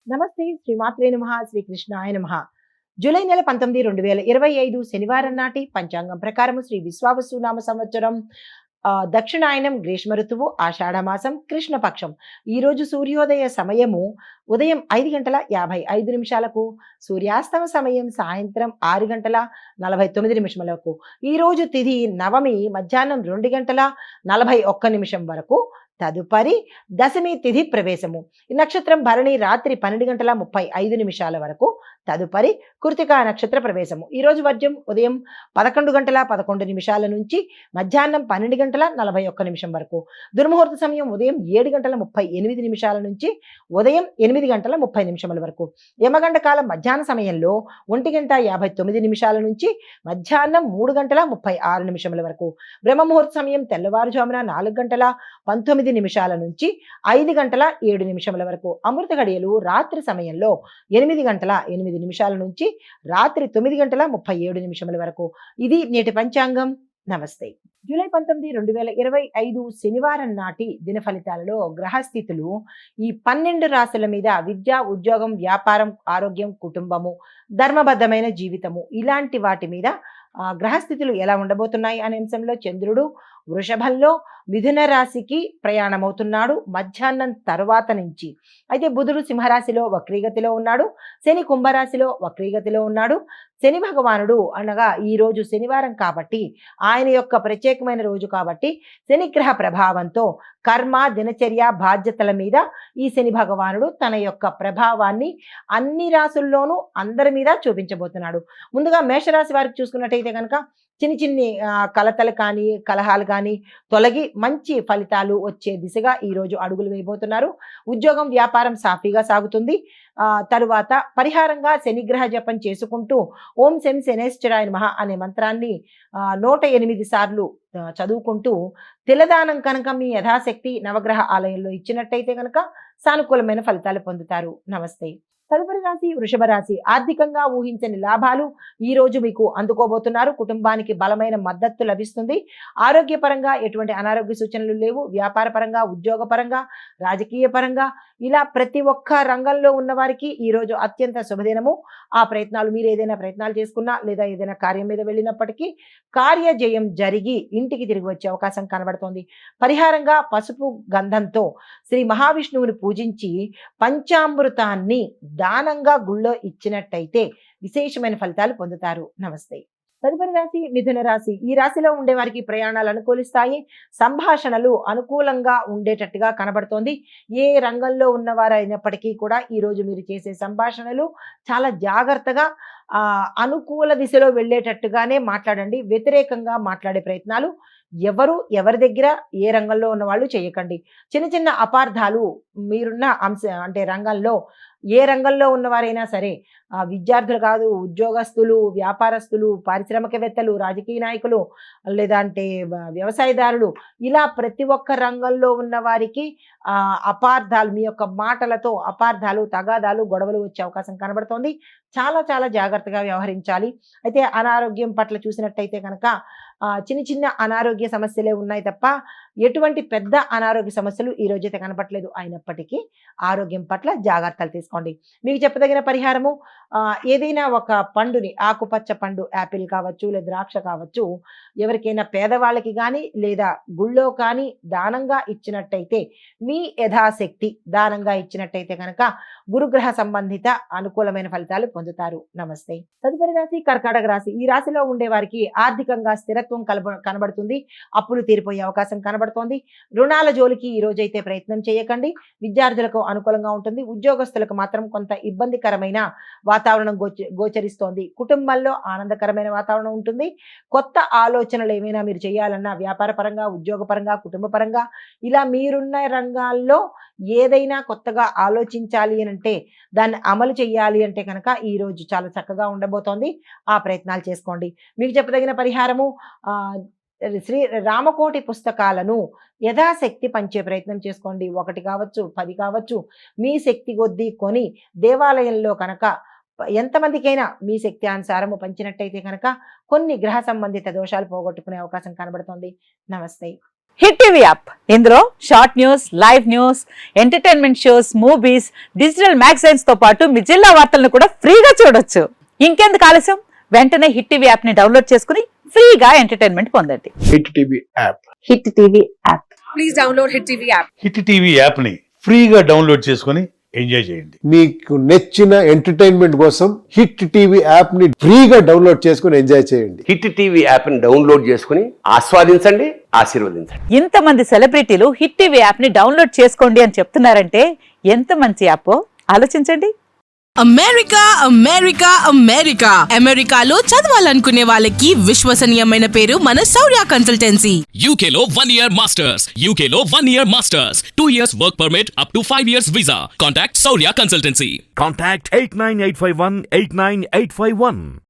నమస్తే శ్రీమాత్రే నమః శ్రీకృష్ణాయ నమః. జూలై నెల 19, 2025 శనివారం నాటి పంచాంగం ప్రకారం శ్రీ విశ్వావసు నామ సంవత్సరం దక్షిణాయనం గ్రీష్మ ఋతువు ఆషాఢమాసం కృష్ణపక్షం. ఈరోజు సూర్యోదయ సమయము ఉదయం 5 గంటల 55 నిమిషాలకు, సూర్యాస్తమ సమయం సాయంత్రం 6 గంటల 49 నిమిషములకు. ఈరోజు తిథి నవమి మధ్యాహ్నం 2 గంటల 41 నిమిషం వరకు. తదుపరి దశమి తిథి ప్రవేశము. ఈ నక్షత్రం భరణి రాత్రి 12 గంటల 35 నిమిషాల వరకు. తదుపరి కృతికా నక్షత్ర ప్రవేశము. ఈరోజు వర్జం ఉదయం 11 గంటల 11 నిమిషాల నుంచి మధ్యాహ్నం 12 గంటల 41 నిమిషం వరకు. దుర్ముహూర్త సమయం ఉదయం 7 గంటల 38 నిమిషాల నుంచి ఉదయం 8 గంటల 30 నిమిషముల వరకు. యమగండ కాలం మధ్యాహ్న సమయంలో 1 గంట 59 నిమిషాల నుంచి మధ్యాహ్నం 3 గంటల 36 నిమిషముల వరకు. బ్రహ్మముహూర్త సమయం తెల్లవారుజామున 4 గంటల 19 నిమిషాల నుంచి 5 గంటల 7 నిమిషముల వరకు. అమృత గడియలు రాత్రి సమయంలో 8 గంటల 8 నిమిషాల నుంచి రాత్రి 9 గంటల 37 నిమిషముల వరకు. ఇది నేటి పంచాంగం. నమస్తే. జూలై 19, 2025 శనివారం నాటి దిన ఫలితాలలో గ్రహస్థితులు ఈ 12 రాశుల మీద విద్య, ఉద్యోగం, వ్యాపారం, ఆరోగ్యం, కుటుంబము, ధర్మబద్ధమైన జీవితము ఇలాంటి వాటి మీద గ్రహస్థితులు ఎలా ఉండబోతున్నాయి అనే అంశంలో చంద్రుడు వృషభంలో మిథున రాశికి ప్రయాణమవుతున్నాడు మధ్యాహ్నం తర్వాత నుంచి. అయితే బుధుడు సింహరాశిలో వక్రీగతిలో ఉన్నాడు, శని కుంభరాశిలో వక్రీగతిలో ఉన్నాడు. శని భగవానుడు అనగా ఈ రోజు శనివారం కాబట్టి, ఆయన యొక్క ప్రత్యేకమైన రోజు కాబట్టి, శనిగ్రహ ప్రభావంతో కర్మ, దినచర్య, బాధ్యతల మీద ఈ శని భగవానుడు తన యొక్క ప్రభావాన్ని అన్ని రాశుల్లోనూ అందరి మీద చూపించబోతున్నాడు. ముందుగా మేషరాశి వారికి చూసుకున్నట్టయితే కనుక చిన్ని చిన్ని కలతలు కానీ, కలహాలు కానీ తొలగి మంచి ఫలితాలు వచ్చే దిశగా ఈరోజు అడుగులు వేయబోతున్నారు. ఉద్యోగం, వ్యాపారం సాఫీగా సాగుతుంది. తరువాత పరిహారంగా శనిగ్రహ జపం చేసుకుంటూ ఓం శం శనేశ్వరాయ నమః అనే మంత్రాన్ని 108 సార్లు చదువుకుంటూ తిలదానం కనుక మీ యథాశక్తి నవగ్రహ ఆలయంలో ఇచ్చినట్టయితే కనుక సానుకూలమైన ఫలితాలు పొందుతారు. నమస్తే. తదుపరి రాశి వృషభ రాశి. ఆర్థికంగా ఊహించని లాభాలు ఈ రోజు మీకు అందుకోబోతున్నారు. కుటుంబానికి బలమైన మద్దతు లభిస్తుంది. ఆరోగ్యపరంగా ఎటువంటి అనారోగ్య సూచనలు లేవు. వ్యాపార పరంగా, ఉద్యోగ పరంగా, రాజకీయ పరంగా ఇలా ప్రతి ఒక్క రంగంలో ఉన్న వారికి ఈ రోజు అత్యంత శుభదినము. ఆ ప్రయత్నాలు మీరు ఏదైనా ప్రయత్నాలు చేసుకున్నా లేదా ఏదైనా కార్యం మీద వెళ్ళినప్పటికీ కార్యజయం జరిగి ఇంటికి తిరిగి వచ్చే అవకాశం కనబడుతోంది. పరిహారంగా పసుపు గంధంతో శ్రీ మహావిష్ణువుని పూజించి పంచామృతాన్ని దానంగా గుళ్ళో ఇచ్చినట్టయితే విశేషమైన ఫలితాలు పొందుతారు. నమస్తే. తదుపరి రాశి మిథున రాశి. ఈ రాశిలో ఉండే వారికి ప్రయాణాలు అనుకూలిస్తాయి. సంభాషణలు అనుకూలంగా ఉండేటట్టుగా కనబడుతోంది. ఏ రంగంలో ఉన్నవారు అయినప్పటికీ కూడా ఈరోజు మీరు చేసే సంభాషణలు చాలా జాగ్రత్తగా అనుకూల దిశలో వెళ్ళేటట్టుగానే మాట్లాడండి. వ్యతిరేకంగా మాట్లాడే ప్రయత్నాలు ఎవరి దగ్గర ఏ రంగంలో ఉన్న వాళ్ళు చేయకండి. చిన్న చిన్న అపార్థాలు మీరున్న అంటే రంగంలో ఏ రంగంలో ఉన్నవారైనా సరే, విద్యార్థులు కాదు, ఉద్యోగస్తులు, వ్యాపారస్తులు, పారిశ్రామికవేత్తలు, రాజకీయ నాయకులు, లేదంటే వ్యవసాయదారులు, ఇలా ప్రతి ఒక్క రంగంలో ఉన్న వారికి అపార్థాలు, మీ యొక్క మాటలతో అపార్థాలు, తగాదాలు, గొడవలు వచ్చే అవకాశం కనబడుతోంది. చాలా చాలా జాగ్రత్తగా వ్యవహరించాలి. అయితే అనారోగ్యం పట్ల చూసినట్టయితే కనుక చిన్న చిన్న అనారోగ్య సమస్యలే ఉన్నాయి తప్ప ఎటువంటి పెద్ద అనారోగ్య సమస్యలు ఈ రోజైతే కనపట్లేదు. అయినప్పటికీ ఆరోగ్యం పట్ల జాగ్రత్తలు తీసుకోండి. మీకు చెప్పదగిన పరిహారము ఏదైనా ఒక పండుని, ఆకుపచ్చ పండు, యాపిల్ కావచ్చు లేదా ద్రాక్ష కావచ్చు, ఎవరికైనా పేదవాళ్ళకి కానీ లేదా గుళ్ళో కానీ దానంగా ఇచ్చినట్టయితే, మీ యథాశక్తి దానంగా ఇచ్చినట్టయితే కనుక గురుగ్రహ సంబంధిత అనుకూలమైన ఫలితాలు పొందుతారు. నమస్తే. తదుపరి రాశి కర్కాటక రాశి. ఈ రాశిలో ఉండే వారికి ఆర్థికంగా స్థిరత్వం కనబడుతుంది. అప్పులు తీరిపోయే అవకాశం కనబడుతోంది. రుణాల జోలికి ఈ రోజైతే ప్రయత్నం చేయకండి. విద్యార్థులకు అనుకూలంగా ఉంటుంది. ఉద్యోగస్తులకు మాత్రం కొంత ఇబ్బందికరమైన వాతావరణం గోచరిస్తోంది. కుటుంబంలో ఆనందకరమైన వాతావరణం ఉంటుంది. కొత్త ఆలోచనలు ఏమైనా మీరు చేయాలన్నా వ్యాపార పరంగా, ఉద్యోగ పరంగా, కుటుంబ పరంగా ఇలా మీరున్న రంగాల్లో ఏదైనా కొత్తగా ఆలోచించాలి అంటే, దాన్ని అమలు చేయాలి అంటే కనుక ఈ రోజు చాలా చక్కగా ఉండబోతోంది. ఆ ప్రయత్నాలు చేసుకోండి. మీకు చెప్పదగిన పరిహారము శ్రీ రామకోటి పుస్తకాలను యథాశక్తి పంచే ప్రయత్నం చేసుకోండి. 1 కావచ్చు, 10 కావచ్చు, మీ శక్తి కొద్దీ కొని దేవాలయంలో కనుక ఎంతమందికైనా మీ శక్తి అనుసారము పంచినట్టయితే కనుక కొన్ని గ్రహ సంబంధిత దోషాలు పోగొట్టుకునే అవకాశం కనబడుతోంది. నమస్తే. హిట్ టీవీ యాప్ ఇందులో short news, live news, entertainment shows, movies, digital magazines తో పాటు మీ జిల్లా వార్తలను కూడా ఫ్రీగా చూడొచ్చు. ఇంకెందుకు ఆలస్యం, వెంటనే హిట్ టీవీ యాప్ ని డౌన్లోడ్ చేసుకుని ఫ్రీగా ఎంటర్టైన్మెంట్ పొందండి. Hit TV app. Hit TV app. Please download hit TV app. Hit TV app ని ఫ్రీగా డౌన్లోడ్ చేసుకొని ఎంజాయ్ చేయండి. మీకు నచ్చిన ఎంటర్టైన్మెంట్ కోసం హిట్ టీవీ యాప్ ని ఫ్రీగా డౌన్లోడ్ చేసుకుని ఎంజాయ్ చేయండి. హిట్ టీవీ యాప్ ని డౌన్లోడ్ చేసుకుని ఆస్వాదించండి, ఆశీర్వదించండి. ఇంతమంది సెలబ్రిటీలు హిట్ టీవీ యాప్ ని డౌన్లోడ్ చేసుకోండి అని చెప్తున్నారంటే ఎంత మంచి యాప్ ఆలోచించండి. అమెరికా అమెరికాలో చదవాలనుకునే వాళ్ళకి విశ్వసనీయమైన పేరు మన శౌర్య కన్సల్టెన్సీ. UK లో 1 year masters, 2 years work permit up to 5 years visa. Contact Saurya Consultancy. Contact 89851 89851.